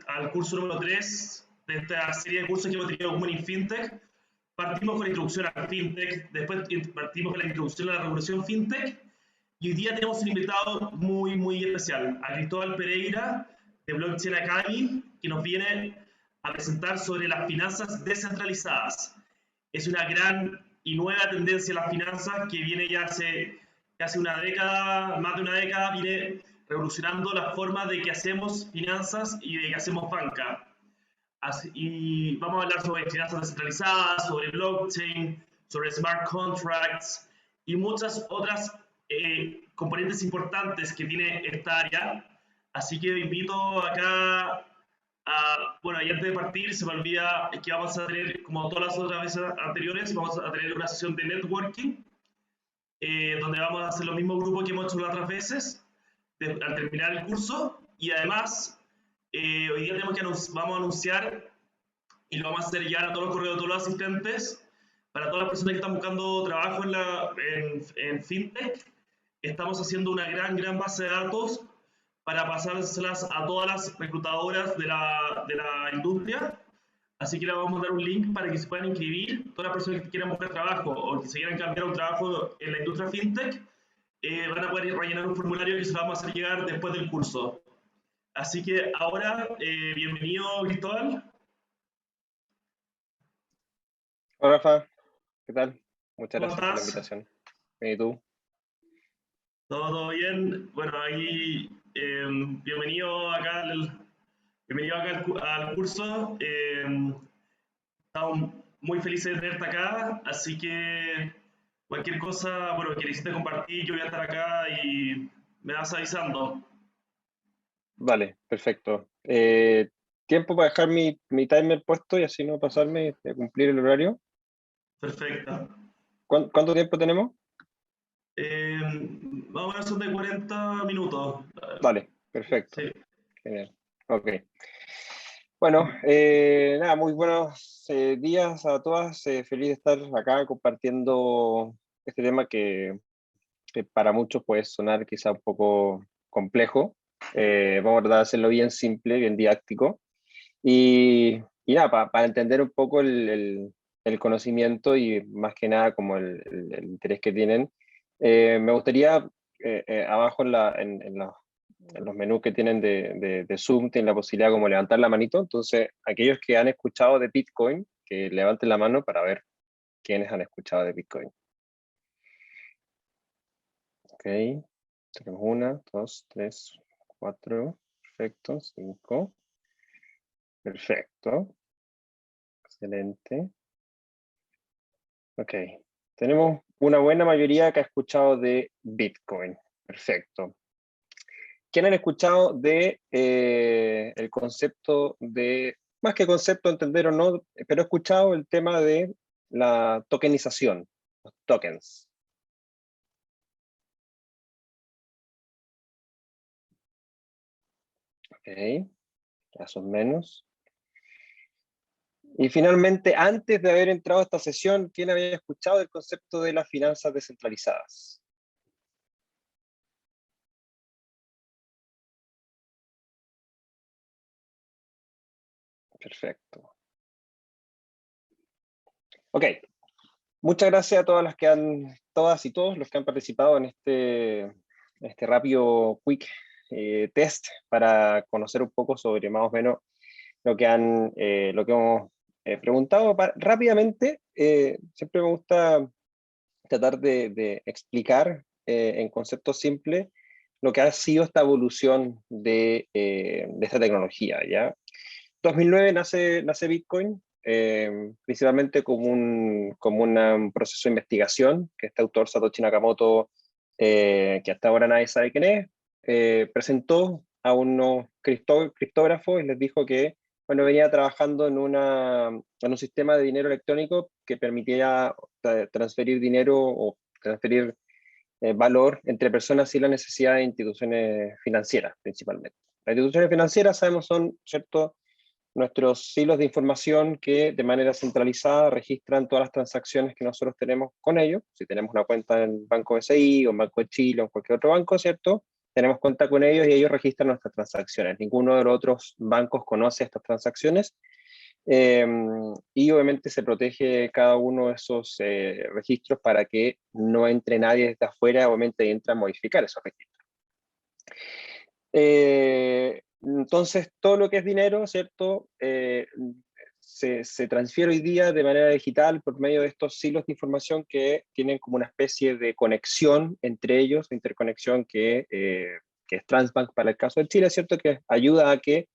al curso número 3 de esta serie de cursos que hemos tenido Women in FinTech. Partimos con la introducción al FinTech, después partimos con la introducción a la revolución FinTech, y hoy día tenemos un invitado muy especial, a Cristóbal Pereira, de Blockchain Academy, que nos viene a presentar sobre las finanzas descentralizadas. Es una gran y nueva tendencia en las finanzas que viene ya hace casi una década, más de una década, viene revolucionando la forma de que hacemos finanzas y de que hacemos banca. Y vamos a hablar sobre finanzas descentralizadas, sobre blockchain, sobre smart contracts y muchas otras componentes importantes que tiene esta área. Así que invito acá bueno, y antes de partir, se me olvida que vamos a tener, como todas las otras veces anteriores, vamos a tener una sesión de networking, donde vamos a hacer los mismos grupos que hemos hecho las otras veces, al terminar el curso, y además, hoy día vamos a anunciar, y lo vamos a hacer llegar a todos los correos de todos los asistentes, para todas las personas que están buscando trabajo en FinTech. Estamos haciendo una gran base de datos para pasárselas a todas las reclutadoras de la industria. Así que le vamos a dar un link para que se puedan inscribir. Todas las personas que quieran buscar trabajo o que se quieran cambiar a un trabajo en la industria FinTech, van a poder rellenar un formulario que se lo vamos a hacer llegar después del curso. Así que ahora, bienvenido, Cristóbal. Hola, Rafa. ¿Qué tal? Muchas ¿Cómo gracias por la estás? invitación. ¿Y tú? ¿Todo bien? Bueno, ahí, bienvenido acá al curso. Estamos muy felices de tenerte acá, así que cualquier cosa, bueno, que necesites compartir, yo voy a estar acá y me vas avisando. Vale, perfecto. ¿Tiempo para dejar mi timer puesto y así no pasarme de cumplir el horario? Perfecto. ¿Cuánto tiempo tenemos? Más o menos son de 40 minutos. Vale, perfecto. Sí. Genial. Ok. Bueno, nada, muy buenos días a todas. Feliz de estar acá compartiendo este tema que para muchos puede sonar quizá un poco complejo. Vamos a tratar de hacerlo bien simple, bien didáctico. Y nada, para entender un poco el conocimiento y más que nada como el interés que tienen, me gustaría, abajo en los menús que tienen de Zoom, tienen la posibilidad como levantar la manito. Entonces, aquellos que han escuchado de Bitcoin, que levanten la mano para ver quiénes han escuchado de Bitcoin. Ok, tenemos 1, 2, 3, 4, perfecto, 5, perfecto, excelente. Ok, tenemos una buena mayoría que ha escuchado de Bitcoin, perfecto. ¿Quién han escuchado de el concepto de, más que concepto, entender o no, pero he escuchado el tema de la tokenización, los tokens? Ok, ya son menos. Y finalmente, antes de haber entrado a esta sesión, ¿quién había escuchado el concepto de las finanzas descentralizadas? Perfecto. Ok, muchas gracias a todas las que todas y todos los que han participado en este rápido quick test para conocer un poco sobre más o menos lo que hemos preguntado. Rápidamente, siempre me gusta tratar de explicar en conceptos simples lo que ha sido esta evolución de esta tecnología, ¿ya? 2009 nace Bitcoin, principalmente como un proceso de investigación que este autor Satoshi Nakamoto, que hasta ahora nadie sabe quién es, presentó a unos criptógrafos y les dijo que bueno, venía trabajando en un sistema de dinero electrónico que permitía transferir dinero o transferir valor entre personas sin la necesidad de instituciones financieras, principalmente. Las instituciones financieras, sabemos, son, ¿cierto?, nuestros hilos de información que de manera centralizada registran todas las transacciones que nosotros tenemos con ellos. Si tenemos una cuenta en Banco BCI o en Banco de Chile o en cualquier otro banco, ¿cierto?, tenemos cuenta con ellos y ellos registran nuestras transacciones. Ninguno de los otros bancos conoce estas transacciones. Y obviamente se protege cada uno de esos registros para que no entre nadie desde afuera, obviamente, y entra a modificar esos registros. Entonces, todo lo que es dinero, ¿cierto? Se transfiere hoy día de manera digital por medio de estos silos de información que tienen como una especie de conexión entre ellos, interconexión que es Transbank para el caso de Chile, ¿cierto? Que ayuda a que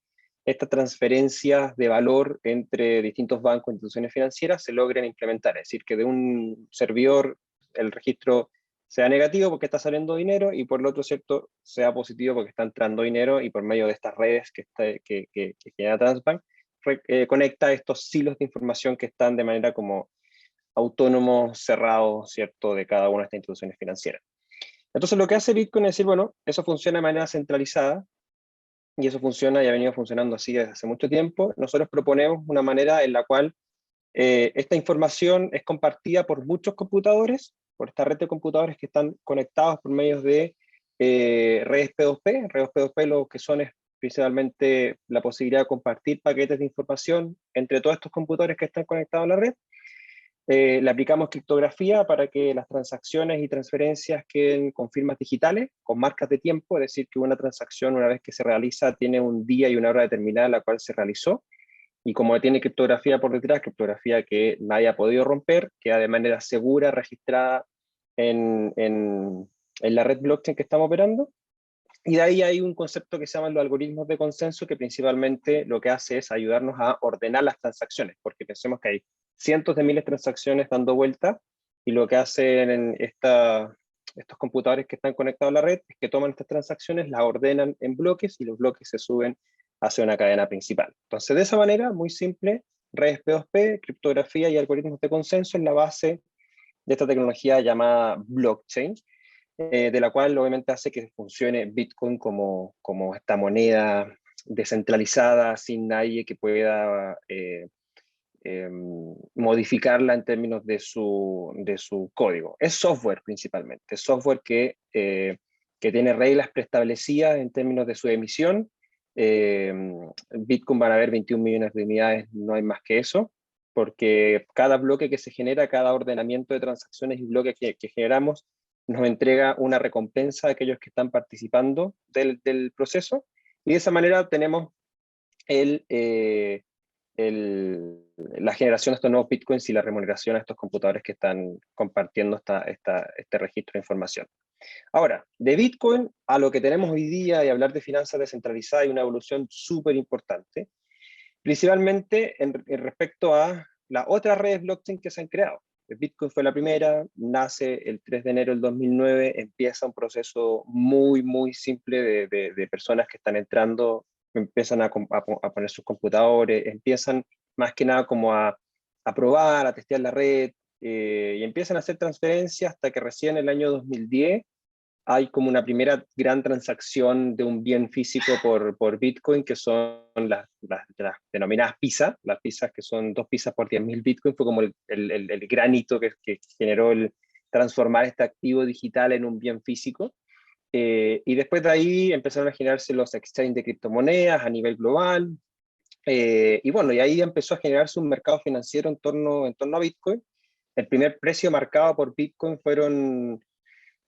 estas transferencias de valor entre distintos bancos e instituciones financieras se logren implementar. Es decir, que de un servidor el registro sea negativo porque está saliendo dinero y por el otro, ¿cierto?, sea positivo porque está entrando dinero y por medio de estas redes que genera Transbank, conecta estos silos de información que están de manera como autónomos, cerrados, ¿cierto?, de cada una de estas instituciones financieras. Entonces lo que hace Bitcoin es decir, bueno, eso funciona de manera centralizada, y eso funciona y ha venido funcionando así desde hace mucho tiempo. Nosotros proponemos una manera en la cual esta información es compartida por muchos computadores, por esta red de computadores que están conectados por medio de redes P2P. Redes P2P lo que son es principalmente la posibilidad de compartir paquetes de información entre todos estos computadores que están conectados a la red. Le aplicamos criptografía para que las transacciones y transferencias queden con firmas digitales, con marcas de tiempo, es decir, que una transacción una vez que se realiza tiene un día y una hora determinada en la cual se realizó, y como tiene criptografía por detrás, criptografía que nadie ha podido romper, queda de manera segura registrada en la red blockchain que estamos operando. Y de ahí hay un concepto que se llama los algoritmos de consenso, que principalmente lo que hace es ayudarnos a ordenar las transacciones, porque pensemos que hay cientos de miles de transacciones dando vuelta, y lo que hacen estos computadores que están conectados a la red es que toman estas transacciones, las ordenan en bloques, y los bloques se suben hacia una cadena principal. Entonces, de esa manera, muy simple, redes P2P, criptografía y algoritmos de consenso es la base de esta tecnología llamada blockchain, de la cual obviamente hace que funcione Bitcoin como esta moneda descentralizada, sin nadie que pueda modificarla en términos de su código. Es software principalmente, es software que tiene reglas preestablecidas en términos de su emisión. Bitcoin van a haber 21 millones de unidades, no hay más que eso, porque cada bloque que se genera, cada ordenamiento de transacciones y bloques que generamos, nos entrega una recompensa a aquellos que están participando del proceso, y de esa manera tenemos la generación de estos nuevos bitcoins y la remuneración a estos computadores que están compartiendo este registro de información. Ahora, de Bitcoin a lo que tenemos hoy día y hablar de finanzas descentralizadas, hay una evolución súper importante, principalmente en respecto a las otras redes blockchain que se han creado. Bitcoin fue la primera, nace el 3 de enero del 2009, empieza un proceso muy, muy simple de personas que están entrando, empiezan a poner sus computadores, empiezan más que nada como a probar, a testear la red, y empiezan a hacer transferencias hasta que recién en el año 2010 hay como una primera gran transacción de un bien físico por Bitcoin, que son las denominadas pizzas, las pizzas que son 2 pizzas por 10.000 Bitcoin, fue como el gran hito que generó el transformar este activo digital en un bien físico. Y después de ahí empezaron a generarse los exchanges de criptomonedas a nivel global, y bueno, y ahí empezó a generarse un mercado financiero en torno a Bitcoin. El primer precio marcado por Bitcoin fueron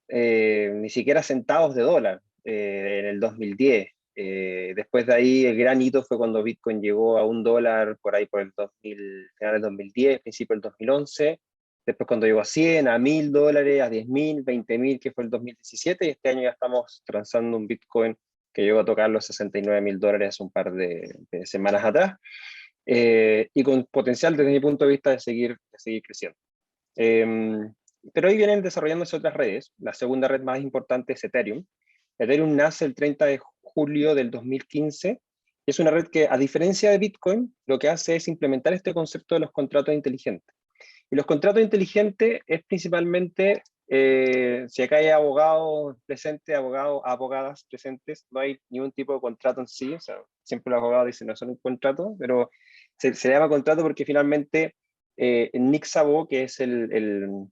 ni siquiera centavos de dólar en el 2010. Después de ahí el gran hito fue cuando Bitcoin llegó a $1 por ahí por el 2000, final del 2010, principio del 2011. Después cuando llegó a 100, a $1.000, a 10.000, 20.000, que fue el 2017, y este año ya estamos transando un Bitcoin que llegó a tocar los $69.000 hace un par de semanas atrás, y con potencial desde mi punto de vista de seguir creciendo. Pero ahí vienen desarrollándose otras redes. La segunda red más importante es Ethereum. Ethereum nace el 30 de julio del 2015. Y es una red que, a diferencia de Bitcoin, lo que hace es implementar este concepto de los contratos inteligentes. Y los contratos inteligentes es principalmente, si acá hay abogados presentes, abogadas presentes, no hay ningún tipo de contrato en sí. O sea, siempre los abogados dicen no son un contrato, pero se llama contrato porque finalmente Nick Szabo, que es el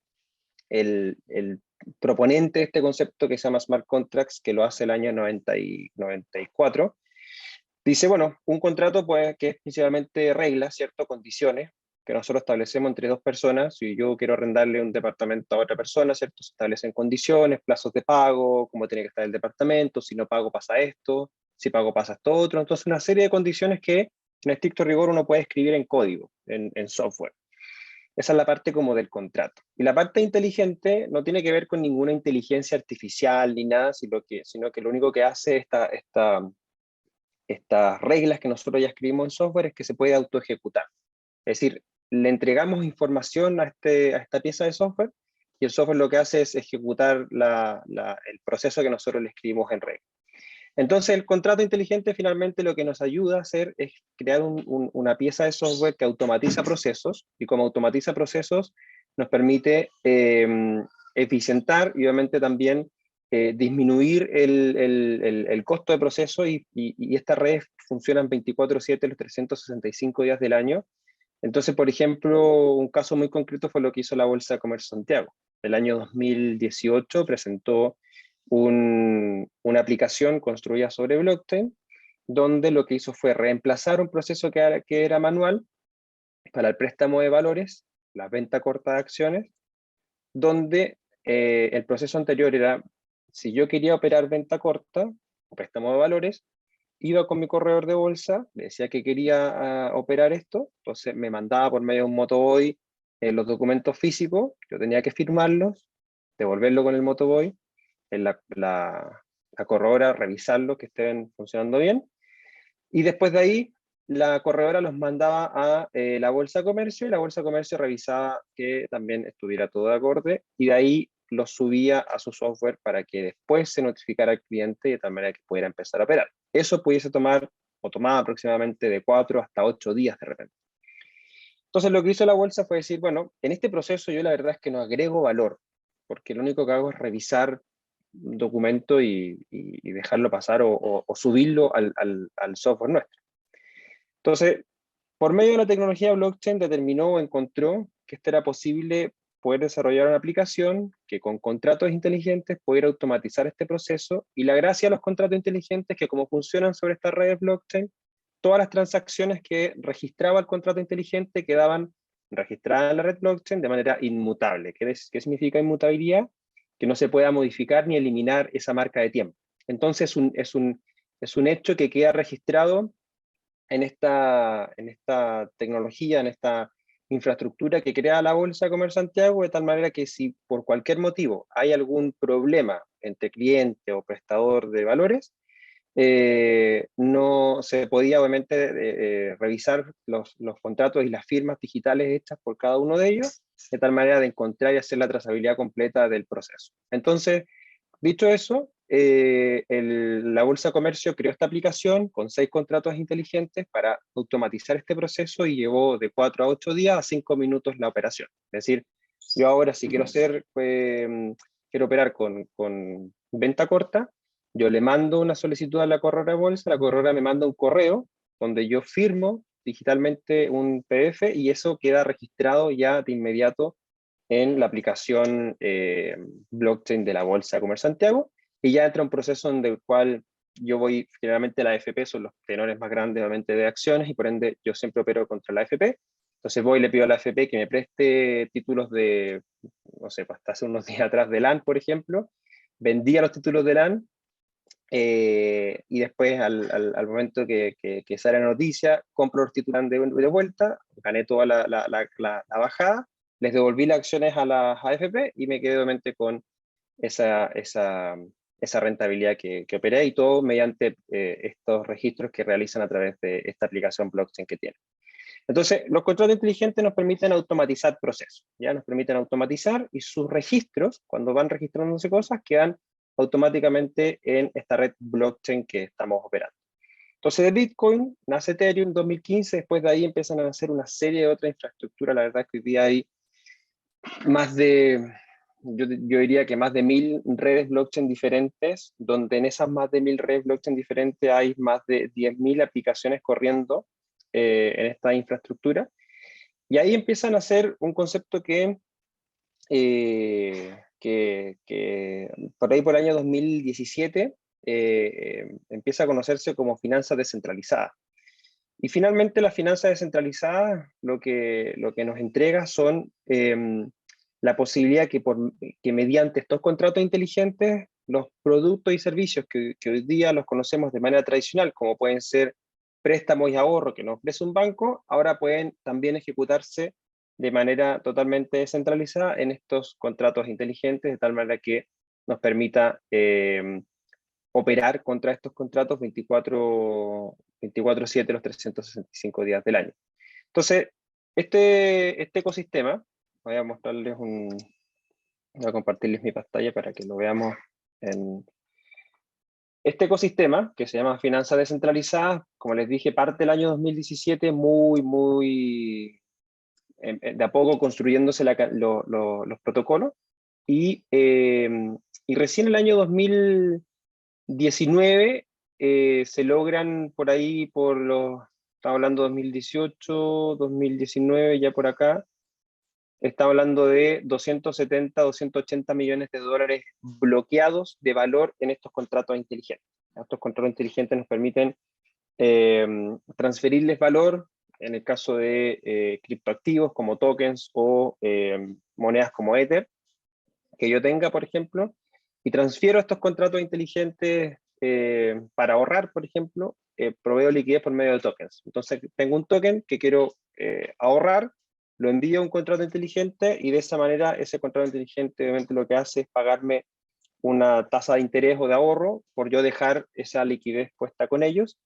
proponente de este concepto que se llama Smart Contracts, que lo hace el año 94, dice, bueno, un contrato pues, que es principalmente reglas, ¿cierto? Condiciones que nosotros establecemos entre dos personas. Si yo quiero arrendarle un departamento a otra persona, ¿cierto? Se establecen condiciones, plazos de pago, cómo tiene que estar el departamento, si no pago pasa esto, si pago pasa esto otro. Entonces, una serie de condiciones que en estricto rigor uno puede escribir en código, en software. Esa es la parte como del contrato. Y la parte inteligente no tiene que ver con ninguna inteligencia artificial ni nada, sino que lo único que hace estas reglas que nosotros ya escribimos en software es que se puede autoejecutar. Es decir, le entregamos información a esta pieza de software y el software lo que hace es ejecutar el proceso que nosotros le escribimos en regla. Entonces, el contrato inteligente finalmente lo que nos ayuda a hacer es crear una pieza de software que automatiza procesos, y como automatiza procesos nos permite eficientar y obviamente también disminuir el costo de proceso, y estas redes funcionan 24/7 los 365 días del año. Entonces, por ejemplo, un caso muy concreto fue lo que hizo la Bolsa de Comercio de Santiago. El año 2018 presentó una aplicación construida sobre blockchain, donde lo que hizo fue reemplazar un proceso que era manual para el préstamo de valores, la venta corta de acciones, donde el proceso anterior era, si yo quería operar venta corta o préstamo de valores, iba con mi corredor de bolsa, le decía que quería operar esto, entonces me mandaba por medio de un motoboy los documentos físicos, yo tenía que firmarlos, devolverlo con el motoboy, en la corredora revisarlos, que estén funcionando bien, y después de ahí la corredora los mandaba a la Bolsa de Comercio, y la Bolsa de Comercio revisaba que también estuviera todo de acorde, y de ahí los subía a su software para que después se notificara al cliente y de tal manera que pudiera empezar a operar. Eso pudiese tomar, o tomaba aproximadamente de 4 hasta 8 días de repente. Entonces lo que hizo la bolsa fue decir, bueno, en este proceso yo la verdad es que no agrego valor, porque lo único que hago es revisar un documento y dejarlo pasar o subirlo al software nuestro. Entonces, por medio de la tecnología blockchain determinó o encontró que esto era posible poder desarrollar una aplicación que con contratos inteligentes pudiera automatizar este proceso, y la gracia de los contratos inteligentes es que como funcionan sobre estas redes blockchain, todas las transacciones que registraba el contrato inteligente quedaban registradas en la red blockchain de manera inmutable. ¿Qué significa inmutabilidad? Que no se pueda modificar ni eliminar esa marca de tiempo. Entonces es un hecho que queda registrado en esta tecnología, en esta infraestructura que crea la Bolsa de Comercio de Santiago, de tal manera que si por cualquier motivo hay algún problema entre cliente o prestador de valores, no se podía obviamente revisar los contratos y las firmas digitales hechas por cada uno de ellos, de tal manera de encontrar y hacer la trazabilidad completa del proceso. Entonces, dicho eso, la Bolsa de Comercio creó esta aplicación con 6 contratos inteligentes para automatizar este proceso, y llevó de 4 a 8 días a 5 minutos la operación. Es decir, yo ahora si quiero quiero operar con venta corta, yo le mando una solicitud a la corredora de bolsa, la corredora me manda un correo donde yo firmo digitalmente un PDF, y eso queda registrado ya de inmediato en la aplicación blockchain de la Bolsa de Comercio de Santiago, y ya entra un proceso en el cual yo voy, generalmente la AFP son los tenores más grandes obviamente de acciones, y por ende yo siempre opero contra la AFP. Entonces voy y le pido a la AFP que me preste títulos de, no sé, hasta hace unos días atrás de LAN, por ejemplo, vendía los títulos de LAN, y después al momento que sale la noticia, compro los títulos de vuelta, gané toda la bajada, les devolví las acciones a las AFP y me quedé obviamente con esa rentabilidad que operé, y todo mediante estos registros que realizan a través de esta aplicación blockchain que tiene. Entonces, los contratos inteligentes nos permiten automatizar procesos, ya nos permiten automatizar, y sus registros, cuando van registrándose cosas, quedan automáticamente en esta red blockchain que estamos operando. Entonces, de Bitcoin nace Ethereum en 2015, después de ahí empiezan a nacer una serie de otras infraestructuras. La verdad es que hoy día hay más de, yo diría que más de 1000 redes blockchain diferentes, donde en esas más de 1000 redes blockchain diferentes hay más de 10.000 aplicaciones corriendo en esta infraestructura. Y ahí empiezan a hacer un concepto que que por ahí por el año 2017 empieza a conocerse como finanzas descentralizadas. Y finalmente las finanzas descentralizadas lo que nos entrega son la posibilidad que mediante estos contratos inteligentes los productos y servicios que hoy día los conocemos de manera tradicional, como pueden ser préstamos y ahorro que nos ofrece un banco, ahora pueden también ejecutarse de manera totalmente descentralizada en estos contratos inteligentes, de tal manera que nos permita operar contra estos contratos 24/7 los 365 días del año. Entonces, este ecosistema, voy a mostrarles voy a compartirles mi pantalla para que lo veamos en este ecosistema, que se llama Finanzas Descentralizadas. Como les dije, parte del año 2017 de a poco construyéndose los protocolos, y, y recién el año 2019 se logran por ahí, estamos hablando de 2018, 2019, ya por acá, estamos hablando de 270, 280 millones de dólares bloqueados de valor en estos contratos inteligentes. Estos contratos inteligentes nos permiten transferirles valor en el caso de criptoactivos como tokens o monedas como Ether, que yo tenga, por ejemplo, y transfiero estos contratos inteligentes para ahorrar, por ejemplo, proveo liquidez por medio de tokens. Entonces, tengo un token que quiero ahorrar, lo envío a un contrato inteligente y de esa manera ese contrato inteligente obviamente lo que hace es pagarme una tasa de interés o de ahorro por yo dejar esa liquidez puesta con ellos.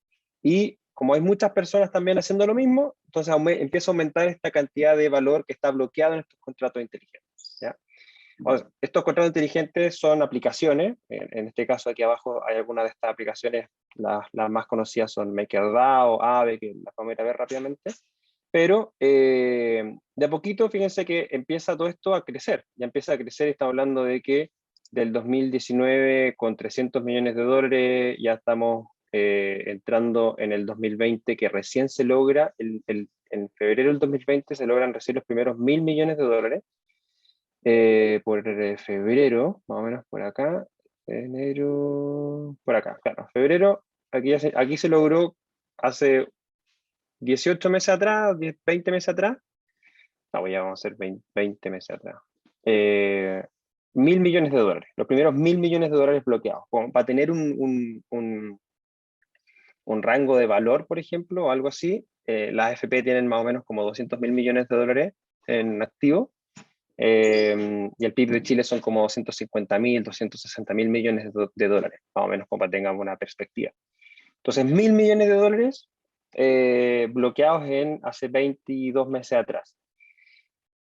Y como hay muchas personas también haciendo lo mismo, entonces empieza a aumentar esta cantidad de valor que está bloqueado en estos contratos inteligentes, ¿ya? Bueno, estos contratos inteligentes son aplicaciones. En este caso aquí abajo hay algunas de estas aplicaciones. Las más conocidas son MakerDAO, Aave, que las vamos a ir a ver rápidamente. Pero de a poquito, fíjense que empieza todo esto a crecer. Ya empieza a crecer, estamos hablando de que del 2019 con 300 millones de dólares, ya estamos entrando en el 2020, que recién se logra, en febrero del 2020 se logran recién los primeros 1.000 millones de dólares. Por febrero, más o menos por acá, enero, por acá, claro, febrero, aquí se logró hace 18 meses atrás, 20 meses atrás, no, ya vamos a hacer 20 meses atrás, 1.000 millones de dólares, los primeros 1.000 millones de dólares bloqueados, como para tener un rango de valor, por ejemplo, o algo así. Las AFP tienen más o menos como 200.000 millones de dólares en activo, y el PIB de Chile son como 250.000, 260.000 millones de dólares, más o menos, como para que tengamos una perspectiva. Entonces, 1.000 millones de dólares bloqueados hace 22 meses atrás.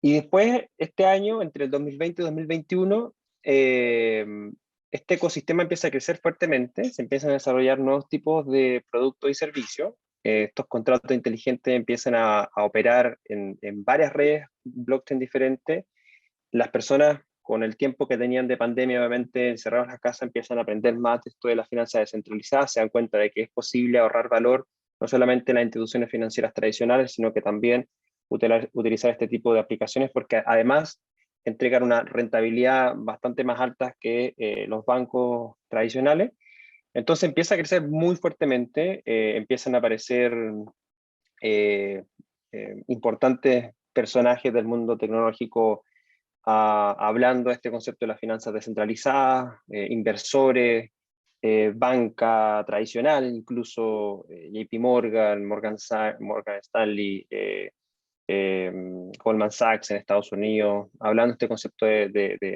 Y después, este año, entre el 2020 y 2021, este ecosistema empieza a crecer fuertemente, se empiezan a desarrollar nuevos tipos de productos y servicios. Estos contratos inteligentes empiezan a operar en varias redes blockchain diferentes. Las personas, con el tiempo que tenían de pandemia, obviamente encerrados en la casa, empiezan a aprender más de esto de las finanzas descentralizadas, se dan cuenta de que es posible ahorrar valor no solamente en las instituciones financieras tradicionales, sino que también utilizar este tipo de aplicaciones, porque además entregan una rentabilidad bastante más alta que los bancos tradicionales. Entonces empieza a crecer muy fuertemente, empiezan a aparecer importantes personajes del mundo tecnológico hablando de este concepto de las finanzas descentralizadas, inversores, banca tradicional, incluso JP Morgan, Morgan Stanley, Goldman Sachs en Estados Unidos, hablando de este concepto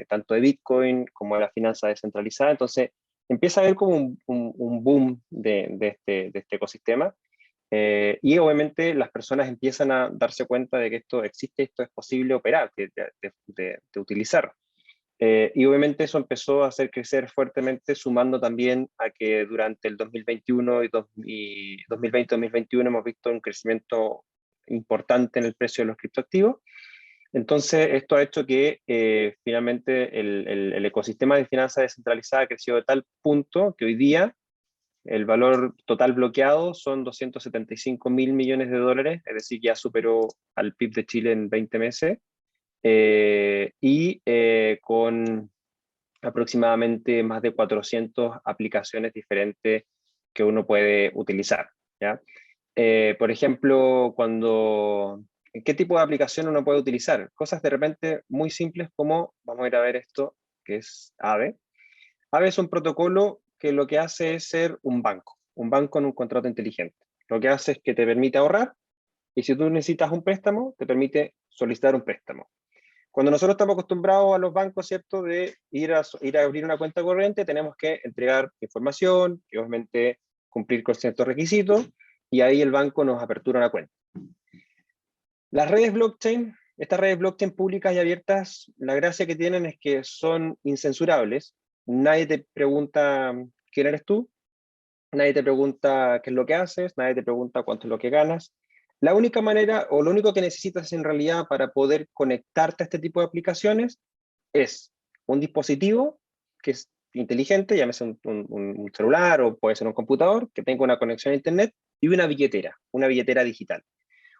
tanto de Bitcoin como de la finanza descentralizada. Entonces empieza a haber como un boom de este ecosistema. Y obviamente las personas empiezan a darse cuenta de que esto existe, esto es posible operar, de utilizar. Y obviamente eso empezó a hacer crecer fuertemente, sumando también a que durante el 2021 y 2020-2021 hemos visto un crecimiento importante en el precio de los criptoactivos. Entonces, esto ha hecho que finalmente el ecosistema de finanzas descentralizada ha crecido de tal punto que hoy día el valor total bloqueado son 275.000 millones de dólares, es decir, ya superó al PIB de Chile en 20 meses, y con aproximadamente más de 400 aplicaciones diferentes que uno puede utilizar, ¿ya? Por ejemplo, ¿qué tipo de aplicación uno puede utilizar? Cosas de repente muy simples como, vamos a ir a ver esto, que es Aave. Aave es un protocolo que lo que hace es ser un banco en un contrato inteligente. Lo que hace es que te permite ahorrar, y si tú necesitas un préstamo, te permite solicitar un préstamo. Cuando nosotros estamos acostumbrados a los bancos, ¿cierto?, de ir a abrir una cuenta corriente, tenemos que entregar información, y obviamente cumplir con ciertos requisitos, y ahí el banco nos apertura una cuenta. Las redes blockchain, estas redes blockchain públicas y abiertas, la gracia que tienen es que son incensurables. Nadie te pregunta quién eres tú, nadie te pregunta qué es lo que haces, nadie te pregunta cuánto es lo que ganas. La única manera, o lo único que necesitas en realidad para poder conectarte a este tipo de aplicaciones es un dispositivo que es inteligente, llámese un celular o puede ser un computador, que tenga una conexión a internet, y una billetera digital.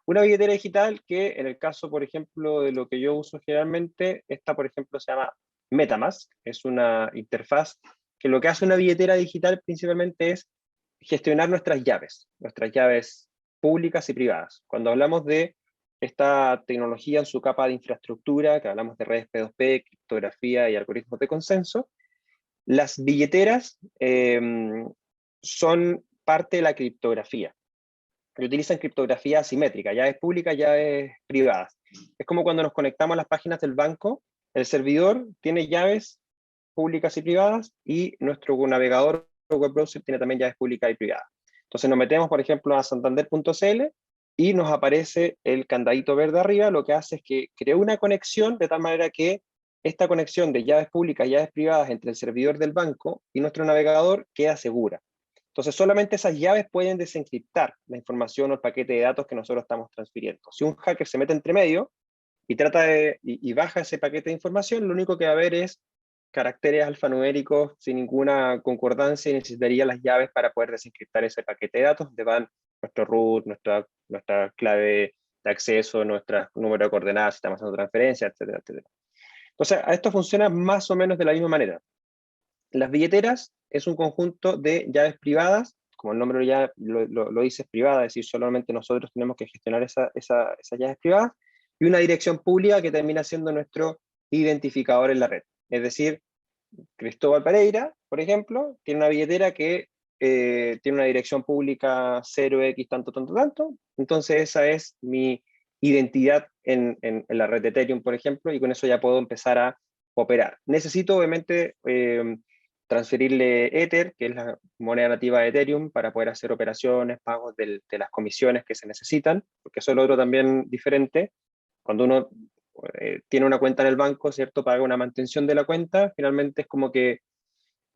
Una billetera digital que en el caso, por ejemplo, de lo que yo uso generalmente, esta, por ejemplo, se llama MetaMask, es una interfaz que lo que hace una billetera digital principalmente es gestionar nuestras llaves públicas y privadas. Cuando hablamos de esta tecnología en su capa de infraestructura, que hablamos de redes P2P, criptografía y algoritmos de consenso, las billeteras son parte de la criptografía. Y utilizan criptografía asimétrica, llaves públicas, llaves privadas. Es como cuando nos conectamos a las páginas del banco, el servidor tiene llaves públicas y privadas, y nuestro navegador o web browser tiene también llaves públicas y privadas. Entonces nos metemos, por ejemplo, a santander.cl y nos aparece el candadito verde arriba, lo que hace es que crea una conexión de tal manera que esta conexión de llaves públicas y llaves privadas entre el servidor del banco y nuestro navegador queda segura. Entonces solamente esas llaves pueden desencriptar la información o el paquete de datos que nosotros estamos transfiriendo. Si un hacker se mete entre medio y y baja ese paquete de información, lo único que va a ver es caracteres alfanuméricos sin ninguna concordancia, y necesitaría las llaves para poder desencriptar ese paquete de datos, donde van nuestro root, nuestra clave de acceso, nuestro número de coordenadas, si estamos haciendo transferencias, etcétera, etcétera. Entonces, esto funciona más o menos de la misma manera. Las billeteras es un conjunto de llaves privadas, como el nombre ya lo dice, es privada, es decir, solamente nosotros tenemos que gestionar esas llaves privadas, y una dirección pública que termina siendo nuestro identificador en la red. Es decir, Cristóbal Pereira, por ejemplo, tiene una billetera que tiene una dirección pública 0x tanto, tanto, tanto, entonces esa es mi identidad en la red de Ethereum, por ejemplo, y con eso ya puedo empezar a operar. Necesito, obviamente, transferirle Ether, que es la moneda nativa de Ethereum, para poder hacer operaciones, pagos de las comisiones que se necesitan, porque eso es lo otro también diferente. Cuando uno tiene una cuenta en el banco, ¿cierto?, paga una mantención de la cuenta, finalmente es como que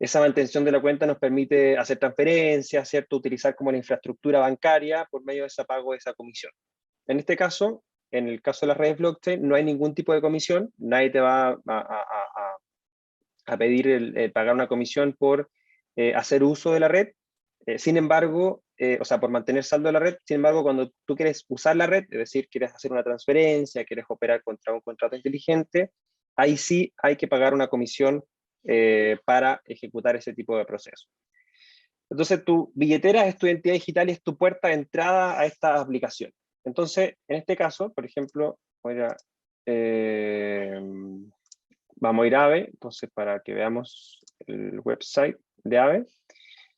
esa mantención de la cuenta nos permite hacer transferencias, ¿cierto?, utilizar como la infraestructura bancaria por medio de ese pago de esa comisión. En este caso, en el caso de las redes blockchain, no hay ningún tipo de comisión, nadie te va a pedir pagar una comisión por hacer uso de la red. Sin embargo, o sea, por mantener saldo de la red. Sin embargo, cuando tú quieres usar la red, es decir, quieres hacer una transferencia, quieres operar contra un contrato inteligente, ahí sí hay que pagar una comisión para ejecutar ese tipo de proceso. Entonces, tu billetera es tu identidad digital y es tu puerta de entrada a esta aplicación. Entonces, en este caso, por ejemplo, vamos a ir a Aave, entonces, para que veamos el website de Aave.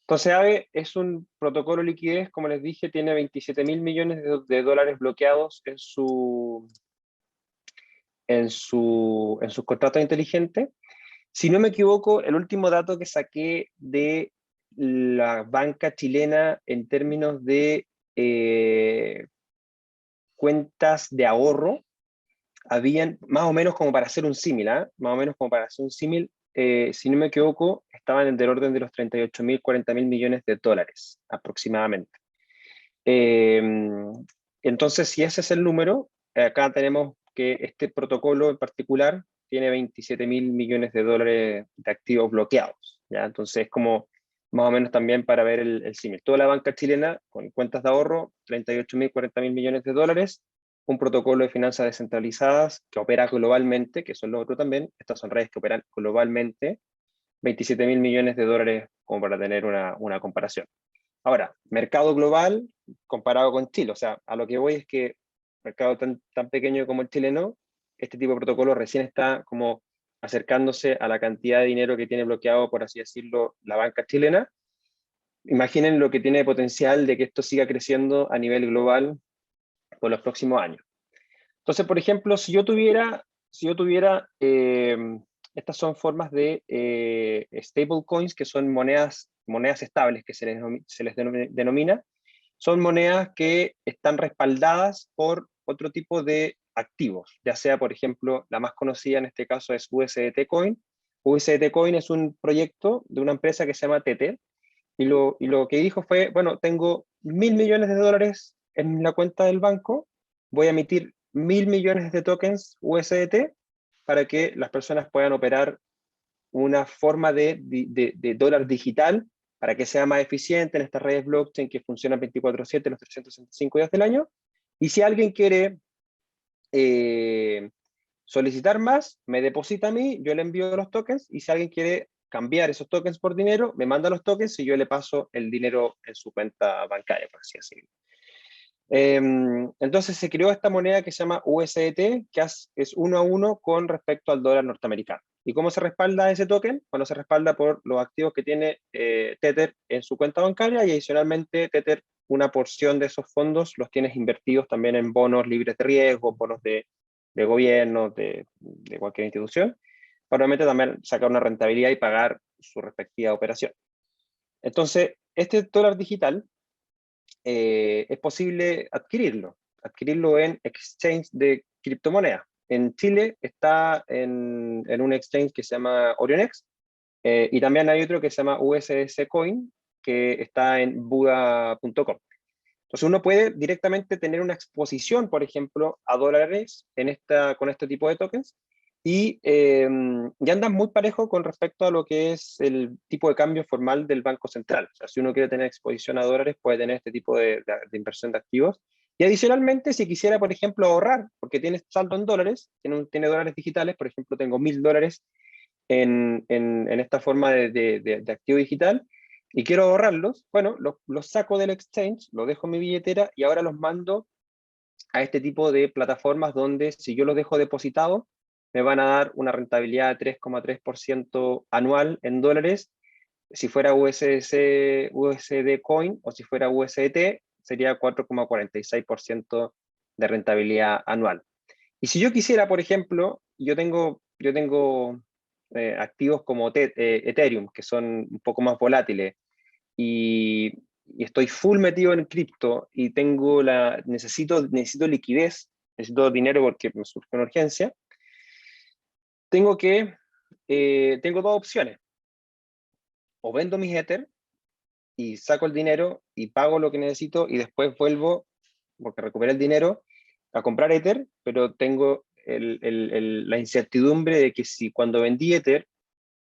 Entonces, Aave es un protocolo de liquidez, como les dije, tiene 27.000 millones de dólares bloqueados en sus contratos inteligentes. Si no me equivoco, el último dato que saqué de la banca chilena en términos de cuentas de ahorro, habían más o menos como para hacer un símil, más o menos como para hacer un símil, si no me equivoco, estaban del orden de los 38.000, 40.000 millones de dólares aproximadamente. Entonces, si ese es el número, acá tenemos que este protocolo en particular tiene 27.000 millones de dólares de activos bloqueados, ¿ya? Entonces, como más o menos también para ver el símil. Toda la banca chilena con cuentas de ahorro, 38.000, 40.000 millones de dólares, un protocolo de finanzas descentralizadas que opera globalmente, que eso es lo otro también. Estas son redes que operan globalmente, 27.000 millones de dólares, como para tener una comparación. Ahora, mercado global comparado con Chile, o sea, a lo que voy es que mercado tan pequeño como el chileno, este tipo de protocolo recién está como acercándose a la cantidad de dinero que tiene bloqueado, por así decirlo, la banca chilena. Imaginen lo que tiene de potencial de que esto siga creciendo a nivel global por los próximos años. Entonces, por ejemplo, estas son formas de stablecoins, que son monedas estables, que se les denomina. Son monedas que están respaldadas por otro tipo de activos, ya sea, por ejemplo, la más conocida en este caso es USDT Coin. USDT Coin es un proyecto de una empresa que se llama Tether, y lo que dijo fue, bueno, tengo 1.000 millones de dólares en la cuenta del banco, voy a emitir 1.000 millones de tokens USDT para que las personas puedan operar una forma de dólar digital para que sea más eficiente en estas redes blockchain que funcionan 24/7 los 365 días del año. Y si alguien quiere solicitar más, me deposita a mí, yo le envío los tokens, y si alguien quiere cambiar esos tokens por dinero, me manda los tokens y yo le paso el dinero en su cuenta bancaria, por así decirlo. Entonces se creó esta moneda que se llama USDT, que es 1 a 1 con respecto al dólar norteamericano. ¿Y cómo se respalda ese token? Bueno, se respalda por los activos que tiene Tether en su cuenta bancaria, y adicionalmente Tether, una porción de esos fondos los tienes invertidos también en bonos libres de riesgo, bonos de gobierno, de cualquier institución, para obviamente también sacar una rentabilidad y pagar su respectiva operación. Entonces, este dólar digital es posible adquirirlo en exchange de criptomonedas. En Chile está en un exchange que se llama Orionex, y también hay otro que se llama USDC Coin, que está en Buda.com. Entonces uno puede directamente tener una exposición, por ejemplo, a dólares con este tipo de tokens, y ya andan muy parejo con respecto a lo que es el tipo de cambio formal del Banco Central. O sea, si uno quiere tener exposición a dólares, puede tener este tipo de inversión de activos. Y adicionalmente, si quisiera, por ejemplo, ahorrar, porque tiene saldo en dólares, tiene dólares digitales, por ejemplo, tengo 1.000 dólares en esta forma de activo digital, y quiero ahorrarlos, bueno, los saco del exchange, los dejo en mi billetera y ahora los mando a este tipo de plataformas donde, si yo los dejo depositados, me van a dar una rentabilidad de 3,3% anual en dólares. Si fuera USD Coin, o si fuera USDT, sería 4,46% de rentabilidad anual. Y si yo quisiera, por ejemplo, yo tengo activos como Ethereum, que son un poco más volátiles, y estoy full metido en cripto, y necesito liquidez, necesito dinero porque me surge una urgencia, tengo dos opciones: o vendo mis Ether y saco el dinero y pago lo que necesito, y después vuelvo, porque recuperé el dinero, a comprar Ether, pero tengo la incertidumbre de que si cuando vendí Ether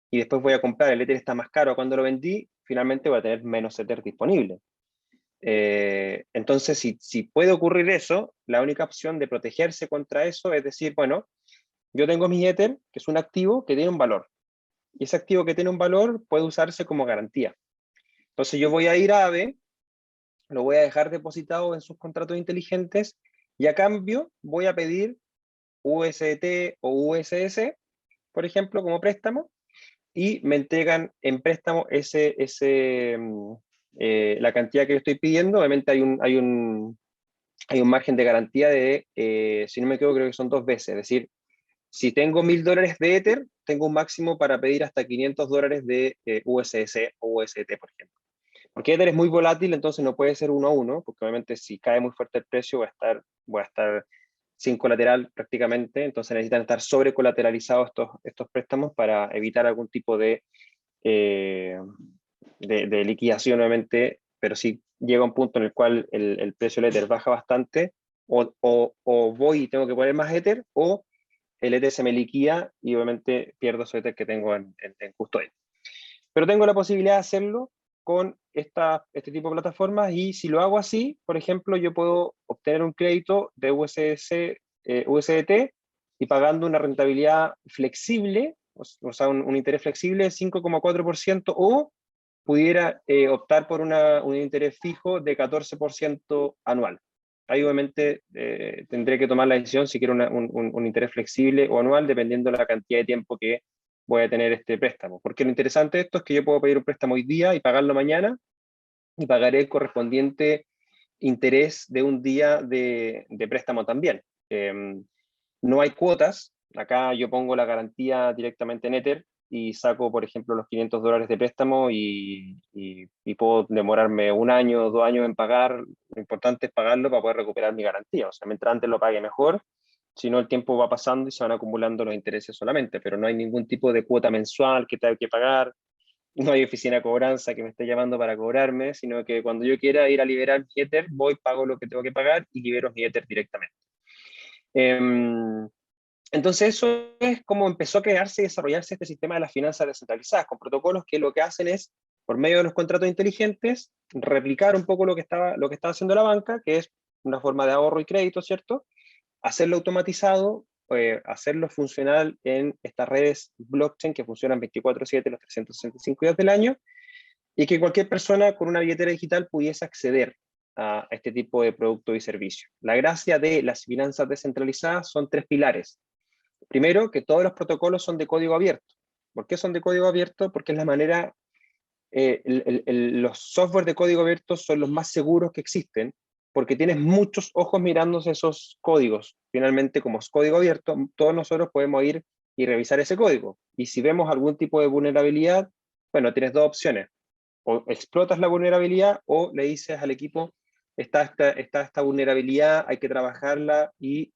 y después voy a comprar, el Ether está más caro cuando lo vendí, finalmente voy a tener menos Ether disponible. Entonces, si puede ocurrir eso, la única opción de protegerse contra eso es decir, bueno, yo tengo mi Ether, que es un activo que tiene un valor, y ese activo que tiene un valor puede usarse como garantía. Entonces yo voy a ir a AVE, lo voy a dejar depositado en sus contratos inteligentes, y a cambio voy a pedir USDT o USS, por ejemplo, como préstamo, y me entregan en préstamo la cantidad que yo estoy pidiendo. Obviamente hay un margen de garantía de, si no me equivoco, creo que son 2 veces. Es decir, si tengo 1.000 dólares de Ether, tengo un máximo para pedir hasta 500 dólares de USS o UST, por ejemplo. Porque Ether es muy volátil, entonces no puede ser 1 a 1, porque obviamente si cae muy fuerte el precio voy a estar sin colateral prácticamente, entonces necesitan estar sobrecolateralizados estos préstamos para evitar algún tipo eh, de liquidación, obviamente. Pero si llega un punto en el cual el precio del Ether baja bastante, o voy y tengo que poner más Ether, o el Ether se me liquida y obviamente pierdo ese Ether que tengo en custodia. Pero tengo la posibilidad de hacerlo con este tipo de plataformas, y si lo hago así, por ejemplo, yo puedo obtener un crédito de USDT, y pagando una rentabilidad flexible o sea, un interés flexible de 5,4%, o pudiera optar por un interés fijo de 14% anual. Ahí obviamente tendré que tomar la decisión si quiero un interés flexible o anual, dependiendo de la cantidad de tiempo que voy a tener este préstamo. Porque lo interesante de esto es que yo puedo pedir un préstamo hoy día y pagarlo mañana, y pagaré el correspondiente interés de un día de préstamo también. No hay cuotas. Acá yo pongo la garantía directamente en Ether y saco, por ejemplo, los $500 de préstamo, y puedo demorarme 1 año o 2 años en pagar. Lo importante es pagarlo para poder recuperar mi garantía. O sea, mientras antes lo pague mejor, si no el tiempo va pasando y se van acumulando los intereses solamente, pero no hay ningún tipo de cuota mensual que tenga que pagar. No hay oficina de cobranza que me esté llamando para cobrarme, sino que cuando yo quiera ir a liberar mi Ether, voy, pago lo que tengo que pagar y libero mi Ether directamente. Entonces eso es como empezó a crearse y desarrollarse este sistema de las finanzas descentralizadas, con protocolos que lo que hacen es, por medio de los contratos inteligentes, replicar un poco lo que estaba haciendo la banca, que es una forma de ahorro y crédito, ¿cierto? Hacerlo automatizado, hacerlo funcional en estas redes blockchain que funcionan 24/7 los 365 días del año, y que cualquier persona con una billetera digital pudiese acceder a este tipo de producto y servicio. La gracia de las finanzas descentralizadas son 3 pilares. Primero, que todos los protocolos son de código abierto. ¿Por qué son de código abierto? Porque es la manera, los software de código abierto son los más seguros que existen, porque tienes muchos ojos mirándose esos códigos. Finalmente, como es código abierto, todos nosotros podemos ir y revisar ese código. Y si vemos algún tipo de vulnerabilidad, bueno, tienes dos opciones: o explotas la vulnerabilidad, o le dices al equipo, está esta vulnerabilidad, hay que trabajarla, y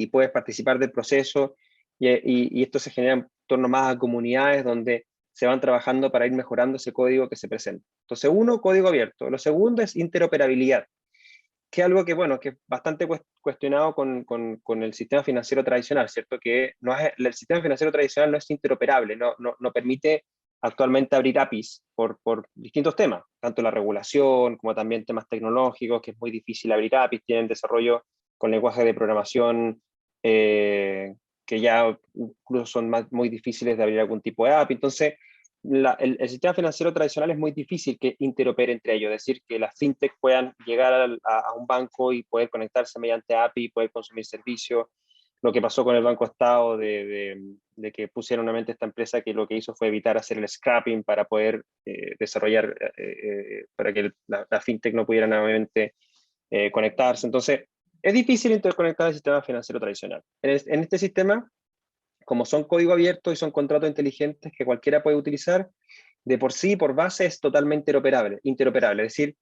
puedes participar del proceso, y esto se genera en torno más a comunidades donde se van trabajando para ir mejorando ese código que se presenta. Entonces, uno, código abierto. Lo segundo es interoperabilidad, que es algo que, bueno, que es bastante cuestionado con el sistema financiero tradicional, ¿cierto? Que no es, el sistema financiero tradicional no es interoperable, no permite actualmente abrir APIs por distintos temas, tanto la regulación como también temas tecnológicos, que es muy difícil abrir APIs, tienen desarrollo con lenguajes de programación que ya incluso son muy difíciles de abrir algún tipo de API. Entonces, el sistema financiero tradicional es muy difícil que interopere entre ellos, es decir, que las fintech puedan llegar a un banco y poder conectarse mediante API y poder consumir servicios. Lo que pasó con el Banco Estado, de que pusieron nuevamente esta empresa, que lo que hizo fue evitar hacer el scrapping para poder desarrollar, para que la fintech no pudiera nuevamente conectarse. Entonces, es difícil interconectar el sistema financiero tradicional. En este sistema, como son código abierto y son contratos inteligentes que cualquiera puede utilizar, de por sí, por base, es totalmente interoperable. Es decir,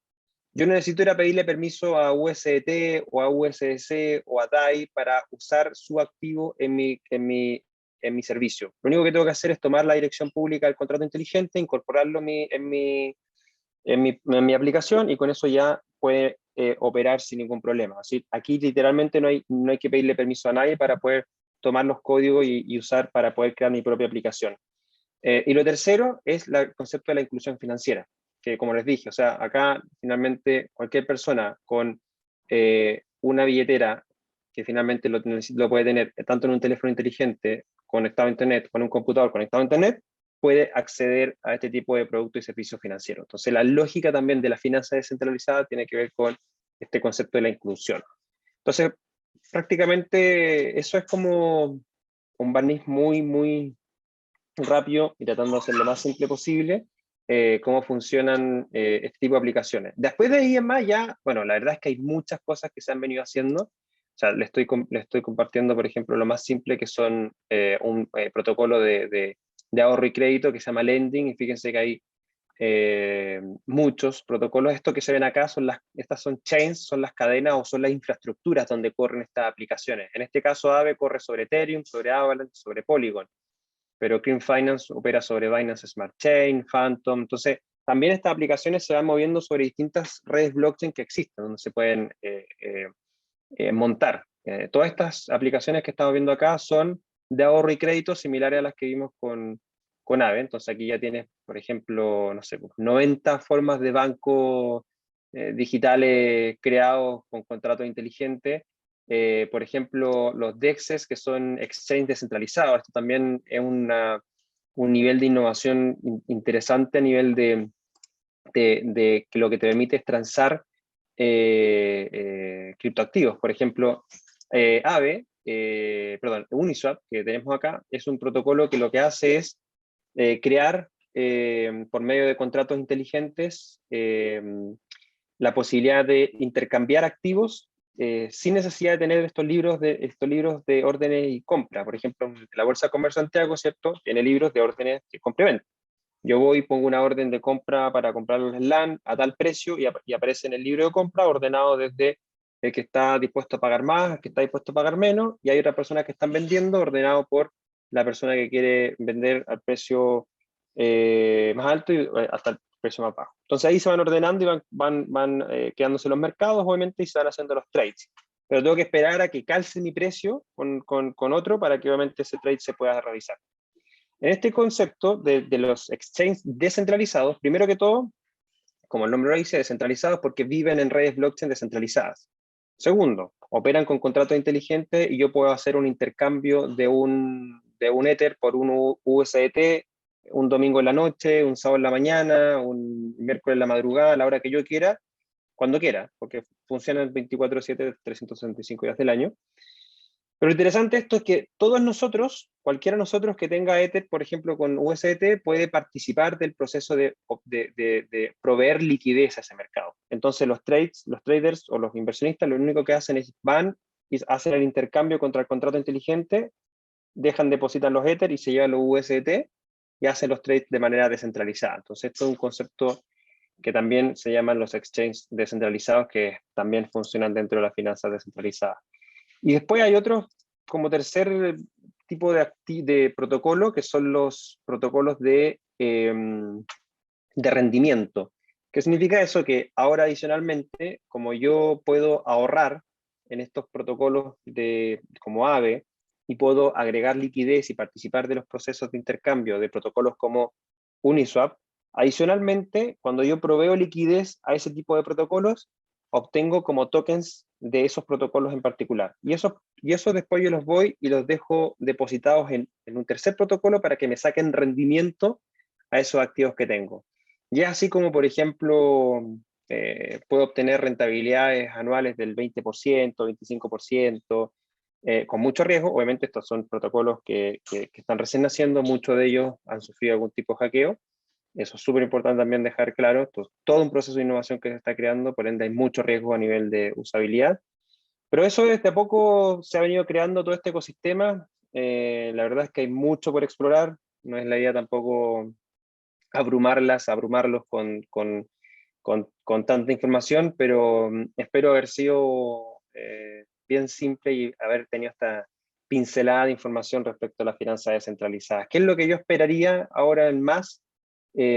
yo no necesito ir a pedirle permiso a USDT o a USDC o a DAI para usar su activo en mi servicio. Lo único que tengo que hacer es tomar la dirección pública del contrato inteligente, incorporarlo en mi aplicación, y con eso ya puede operar sin ningún problema. Así, aquí literalmente no hay que pedirle permiso a nadie para poder tomar los códigos y usar para poder crear mi propia aplicación. Y lo tercero es el concepto de la inclusión financiera, que, como les dije, o sea, acá finalmente cualquier persona con una billetera, que finalmente lo puede tener tanto en un teléfono inteligente conectado a Internet, con un computador conectado a Internet, puede acceder a este tipo de productos y servicios financieros. Entonces, la lógica también de la finanza descentralizada tiene que ver con este concepto de la inclusión. Entonces, prácticamente eso es como un barniz muy, muy rápido, y tratando de hacer lo más simple posible, cómo funcionan este tipo de aplicaciones. Después de ahí en más, ya, bueno, la verdad es que hay muchas cosas que se han venido haciendo. O sea, le estoy compartiendo, por ejemplo, lo más simple, que son un protocolo de ahorro y crédito que se llama Lending, y fíjense que hay muchos protocolos. Esto que se ven acá estas son chains, son las cadenas o son las infraestructuras donde corren estas aplicaciones. En este caso, Aave corre sobre Ethereum, sobre Avalanche, sobre Polygon, pero Clean Finance opera sobre Binance Smart Chain, Phantom. Entonces, también estas aplicaciones se van moviendo sobre distintas redes blockchain que existen, donde se pueden montar. Todas estas aplicaciones que estamos viendo acá son de ahorro y crédito, similares a las que vimos con Aave. Entonces, aquí ya tienes, por ejemplo, no sé, 90 formas de banco digitales creados con contratos inteligentes, por ejemplo, los DEXs, que son exchange descentralizados. Esto también es un nivel de innovación interesante a nivel de que lo que te permite es transar criptoactivos. Por ejemplo, Uniswap, que tenemos acá, es un protocolo que lo que hace es crear, por medio de contratos inteligentes, la posibilidad de intercambiar activos sin necesidad de tener estos libros de órdenes y compra. Por ejemplo, la Bolsa de Comercio de Santiago, ¿cierto? Tiene libros de órdenes de compra y venta. Yo voy y pongo una orden de compra para comprar los LAN a tal precio y aparece en el libro de compra ordenado desde el que está dispuesto a pagar más, el que está dispuesto a pagar menos, y hay otras personas que están vendiendo ordenado por la persona que quiere vender al precio más alto y hasta el precio más bajo. Entonces ahí se van ordenando y van quedándose los mercados, obviamente, y se van haciendo los trades. Pero tengo que esperar a que calce mi precio con otro para que obviamente ese trade se pueda realizar. En este concepto de los exchanges descentralizados, primero que todo, como el nombre lo dice, descentralizados porque viven en redes blockchain descentralizadas. Segundo, operan con contratos inteligentes y yo puedo hacer un intercambio de un Ether por un USDT un domingo en la noche, un sábado en la mañana, un miércoles en la madrugada, a la hora que yo quiera, cuando quiera, porque funcionan 24/7, 365 días del año. Pero lo interesante de esto es que todos nosotros, cualquiera de nosotros que tenga Ether, por ejemplo, con USDT, puede participar del proceso de proveer liquidez a ese mercado. Entonces los traders o los inversionistas lo único que hacen es van y hacen el intercambio contra el contrato inteligente, depositan los Ether y se llevan los USDT y hacen los trades de manera descentralizada. Entonces esto es un concepto que también se llaman los exchanges descentralizados, que también funcionan dentro de las finanzas descentralizadas. Y después hay otros, como tercer tipo de protocolo, que son los protocolos de rendimiento. ¿Qué significa eso? Que ahora adicionalmente, como yo puedo ahorrar en estos protocolos como AVE y puedo agregar liquidez y participar de los procesos de intercambio de protocolos como Uniswap, adicionalmente, cuando yo proveo liquidez a ese tipo de protocolos, obtengo como tokens de esos protocolos en particular. Y eso después yo los voy y los dejo depositados en un tercer protocolo para que me saquen rendimiento a esos activos que tengo. Y es así como, por ejemplo, puedo obtener rentabilidades anuales del 20%, 25%, con mucho riesgo. Obviamente estos son protocolos que están recién naciendo, muchos de ellos han sufrido algún tipo de hackeo. Eso es súper importante también dejar claro. Esto es todo un proceso de innovación que se está creando, por ende hay mucho riesgo a nivel de usabilidad. Pero eso desde a poco se ha venido creando todo este ecosistema. La verdad es que hay mucho por explorar. No es la idea tampoco abrumarlos con tanta información, pero espero haber sido bien simple y haber tenido esta pincelada de información respecto a las finanzas descentralizadas. ¿Qué es lo que yo esperaría ahora en más?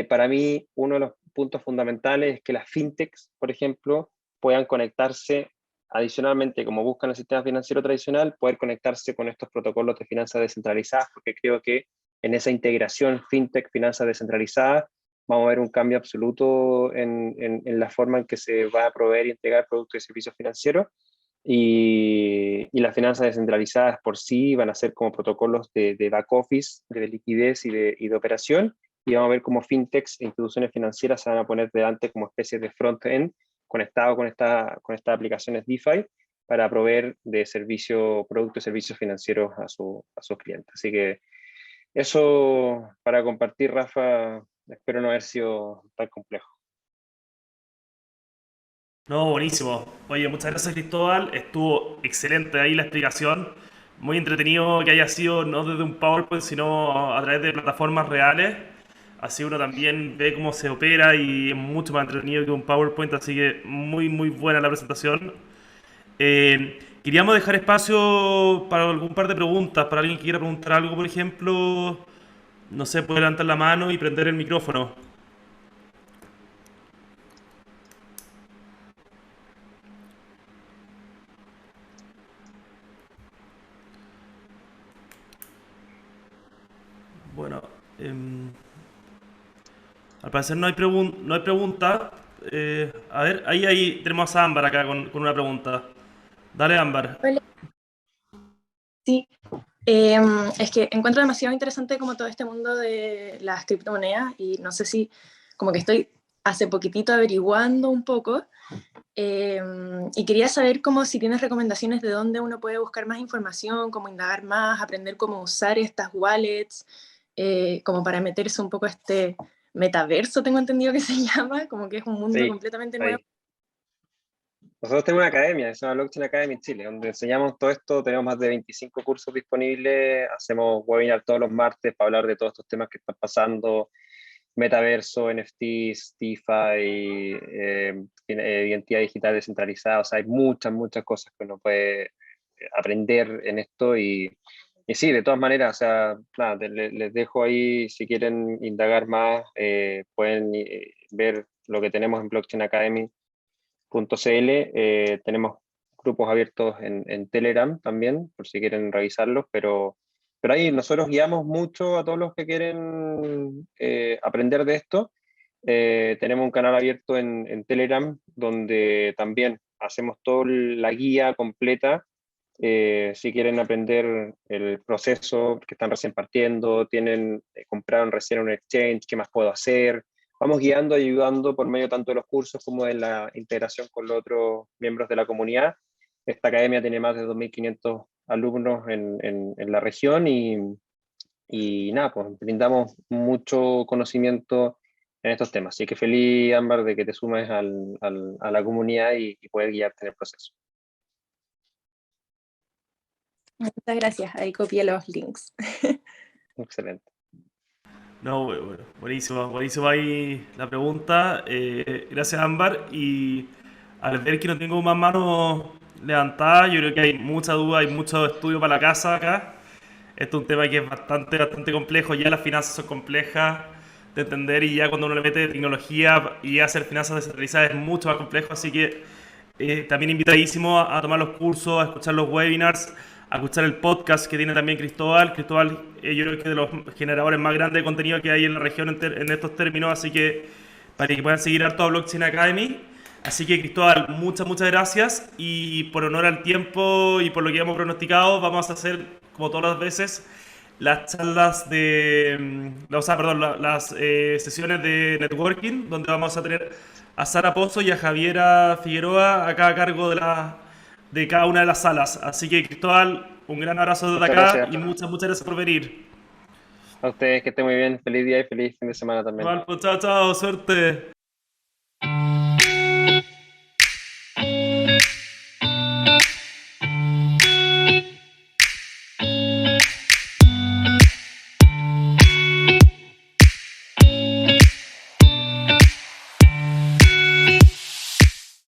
Para mí, uno de los puntos fundamentales es que las fintechs, por ejemplo, puedan conectarse adicionalmente, como buscan el sistema financiero tradicional, poder conectarse con estos protocolos de finanzas descentralizadas, porque creo que en esa integración fintech, finanzas descentralizadas, vamos a ver un cambio absoluto en la forma en que se va a proveer y entregar productos y servicios financieros. Y las finanzas descentralizadas por sí van a ser como protocolos de back office, de liquidez y de operación, y vamos a ver cómo fintechs e instituciones financieras se van a poner delante como especies de front-end conectado con estas aplicaciones DeFi para proveer de productos y servicios financieros a sus clientes. Así que eso para compartir, Rafa, espero no haber sido tan complejo. No, buenísimo. Oye, muchas gracias Cristóbal. Estuvo excelente ahí la explicación. Muy entretenido que haya sido no desde un PowerPoint, sino a través de plataformas reales. Así uno también ve cómo se opera y es mucho más entretenido que un PowerPoint. Así que muy, muy buena la presentación. Queríamos dejar espacio para algún par de preguntas. Para alguien que quiera preguntar algo, por ejemplo, no sé, puede levantar la mano y prender el micrófono. Bueno, al parecer no hay pregunta. A ver, ahí tenemos a Ámbar acá con una pregunta. Dale, Ámbar. Hola. Sí, es que encuentro demasiado interesante como todo este mundo de las criptomonedas y no sé si como que estoy hace poquitito averiguando un poco y quería saber como si tienes recomendaciones de dónde uno puede buscar más información, cómo indagar más, aprender cómo usar estas wallets, como para meterse un poco a este metaverso, tengo entendido que se llama, como que es un mundo Sí, completamente nuevo. ahí. Nosotros tenemos una academia, se llama Blockchain Academy Chile, donde enseñamos todo esto, tenemos más de 25 cursos disponibles, hacemos webinar todos los martes para hablar de todos estos temas que están pasando, metaverso, NFTs, DeFi, identidad digital descentralizada, o sea, hay muchas cosas que uno puede aprender en esto y sí, de todas maneras, o sea, nada, les dejo ahí, si quieren indagar más, pueden ver lo que tenemos en Blockchain Academy .cl. Tenemos grupos abiertos en Telegram también, por si quieren revisarlos, pero ahí nosotros guiamos mucho a todos los que quieren aprender de esto. Tenemos un canal abierto en Telegram donde también hacemos toda la guía completa. Si quieren aprender el proceso, que están recién partiendo, compraron recién un exchange, ¿qué más puedo hacer? Vamos guiando y ayudando por medio tanto de los cursos como de la integración con los otros miembros de la comunidad. Esta academia tiene más de 2.500 alumnos en la región y nada, pues brindamos mucho conocimiento en estos temas. Así que feliz, Ámbar, de que te sumes a la comunidad y puedes guiarte en el proceso. Muchas gracias, ahí copié los links. Excelente. No, bueno, buenísimo, buenísimo ahí la pregunta. Gracias, Ámbar. Y al ver que no tengo más manos levantadas, yo creo que hay mucha duda, hay mucho estudio para la casa acá. Esto es un tema que es bastante complejo. Ya las finanzas son complejas de entender y ya cuando uno le mete tecnología y hacer finanzas descentralizadas es mucho más complejo. Así que también invitadísimo a tomar los cursos, a escuchar los webinars, a escuchar el podcast que tiene también Cristóbal. Cristóbal, yo creo que es de los generadores más grandes de contenido que hay en la región en estos términos, así que para que puedan seguir harto a Blockchain Academy. Así que Cristóbal, muchas gracias y por honor al tiempo y por lo que hemos pronosticado, vamos a hacer, como todas las veces, las charlas o sea, perdón, las sesiones de networking, donde vamos a tener a Sara Pozo y a Javiera Figueroa acá a cargo de cada una de las salas. Así que Cristóbal, un gran abrazo desde Muchas acá gracias y muchas gracias por venir. a ustedes, que estén muy bien. Feliz día y feliz fin de semana también. Igual, pues, chao, suerte.